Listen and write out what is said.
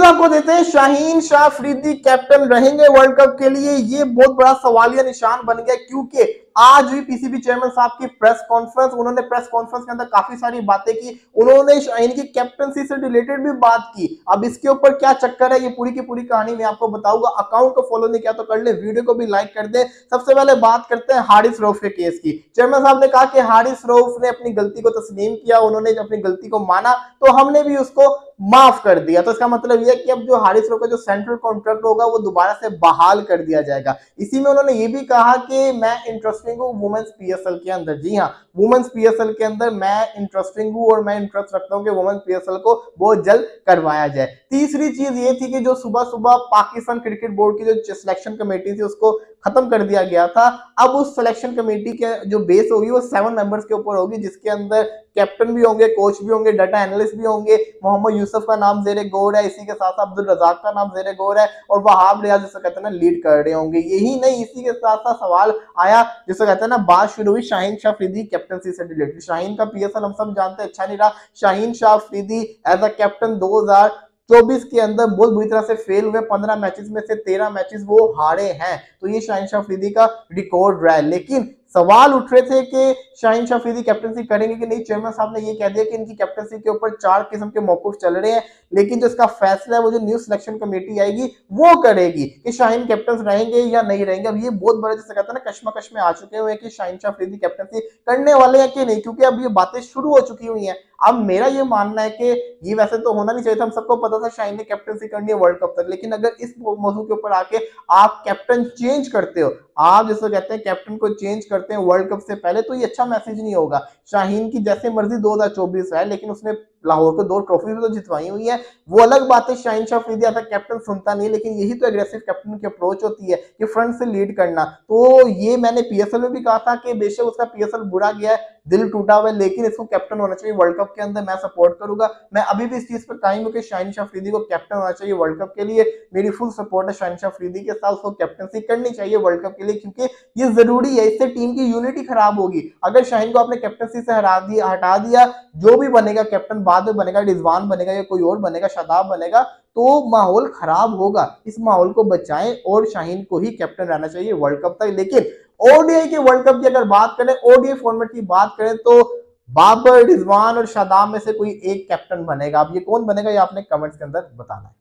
आपको देते हैं, शाहीन शाह अफरीदी कैप्टन रहेंगे वर्ल्ड कप के लिए? ये बहुत बड़ा सवालिया निशान बन गया, क्योंकि आज भी पीसीबी चेयरमैन साहब की प्रेस कॉन्फ्रेंस, उन्होंने प्रेस कॉन्फ्रेंस के अंदर काफी सारी बातें की, उन्होंने शाहीन की कैप्टनसी से रिलेटेड भी बात की। अब इसके ऊपर क्या चक्कर है, ये पूरी की पूरी कहानी मैं आपको बताऊंगा। अकाउंट को फॉलो नहीं किया तो कर ले, वीडियो को भी लाइक कर दे। सबसे पहले बात करते हैं हारिस रऊफ के केस की। चेयरमैन साहब ने कहा कि हारिस रऊफ ने अपनी गलती को तस्लीम किया, उन्होंने अपनी गलती को माना, तो हमने भी उसको माफ कर दिया। तो इसका मतलब यह है कि अब जो हारिस रऊफ का जो सेंट्रल कॉन्ट्रैक्ट होगा वो दोबारा से बहाल कर दिया जाएगा। इसी में उन्होंने ये भी कहा कि मैं इंटरेस्टिंग हूँ वुमेन्स पीएसएल के अंदर। जी हाँ, वुमेन्स पीएसएल के अंदर मैं इंटरेस्टिंग हूँ और मैं इंटरेस्ट रखता हूँ कि वुमेन्स पीएसएल को बहुत जल्द करवाया जाए। तीसरी चीज ये थी कि जो सुबह सुबह पाकिस्तान क्रिकेट बोर्ड की जो सिलेक्शन कमेटी थी उसको खत्म कर दिया गया था। अब उस सिलेक्शन कमेटी के जो बेस होगी वो 7 मेंबर्स के ऊपर होगी, जिसके अंदर कैप्टन भी होंगे, कोच भी होंगे, डाटा एनालिस्ट भी होंगे। मोहम्मद यूसुफ का नाम जेरे गौर है, इसी के साथ साथ अब्दुल रजाक का नाम जेरे गौर है, और वहाब रियाज जिसे कहते हैं ना लीड कर रहे होंगे। यही नहीं, इसी के साथ साथ सवाल आया जिसे कहते हैं ना, बात शुरू हुई शाहीन शाह अफरीदी कैप्टनसी से रिलेटेड। शाहीन का पीएसएल हम सब जानते हैं अच्छा नहीं रहा। Shaheen Shah Afridi as a captain 2024 के अंदर बहुत बुरी तरह से फेल हुए। 15 मैचेस में से 13 मैचेस वो हारे हैं, तो ये शाहीन शाह अफरीदी का रिकॉर्ड रहा है। लेकिन सवाल उठ रहे थे कि शाहीन शाह अफरीदी कैप्टनसी करेंगे कि नहीं। चेयरमैन साहब ने ये कह दिया कि इनकी कैप्टनसी के ऊपर 4 किस्म के मौकूफ चल रहे हैं, लेकिन जो इसका फैसला है वो जो न्यू सिलेक्शन कमेटी आएगी वो करेगी कि शाहीन कैप्टन रहेंगे या नहीं रहेंगे। अब ये बहुत बड़ा जैसे कहते हैं ना कश्मकश में आ चुके हुए हैं कि शाहीन शाह अफरीदी कैप्टनसी करने वाले हैं कि नहीं, क्योंकि अब ये बातें शुरू हो चुकी हुई हैं। अब मेरा ये मानना है कि ये वैसे तो होना नहीं चाहिए था, हम सबको पता था शाहीन ने कैप्टनसी करनी है वर्ल्ड कप तक, लेकिन अगर इस मौजू के ऊपर आके आप कैप्टन चेंज करते हो, आप जिसको कहते हैं कैप्टन को चेंज करते हैं वर्ल्ड कप से पहले, तो ये अच्छा मैसेज नहीं होगा। शाहीन की जैसे मर्जी 2024 है, लेकिन उसने लाहौर को 2 ट्रॉफी तो जितवाई हुई है, वो अलग बात है। शाहीन शाह अफरीदी ऐसा कैप्टन सुनता नहीं, लेकिन यही तो एग्रेसिव कैप्टन की अप्रोच होती है कि फ्रंट से लीड करना। तो ये मैंने पीएसएल में भी कहा था कि बेशक उसका पीएसएल बुरा गया है, दिल टूटा हुआ है, लेकिन इसको कैप्टन होना चाहिए वर्ल्ड कप के अंदर। मैं सपोर्ट करूंगा, मैं अभी भी इस चीज पर कायम हूं कि शाहीन शाह अफरीदी को कैप्टन होना चाहिए वर्ल्ड कप के लिए। मेरी फुल सपोर्ट है शाहीन शाह अफरीदी के साथ, उसको कैप्टनसी करनी चाहिए वर्ल्ड कप के लिए, क्योंकि ये जरूरी है। इससे टीम की यूनिटी खराब होगी। अगर शाहीन को आपने कैप्टनसी से हटा दिया, जो भी बनेगा कैप्टन बाद में बनेगा, रिजवान बनेगा या कोई और बनेगा, शादाब बनेगा, तो माहौल खराब होगा। इस माहौल को बचाएं और शाहीन को ही कैप्टन रहना चाहिए वर्ल्ड कप तक। लेकिन ओडीआई के वर्ल्ड कप की अगर बात करें, ओडीआई फॉर्मेट की बात करें, तो बाबर, रिजवान और शादाब में से कोई एक कैप्टन बनेगा। अब ये कौन बनेगा ये आपने कमेंट्स के अंदर बताना है।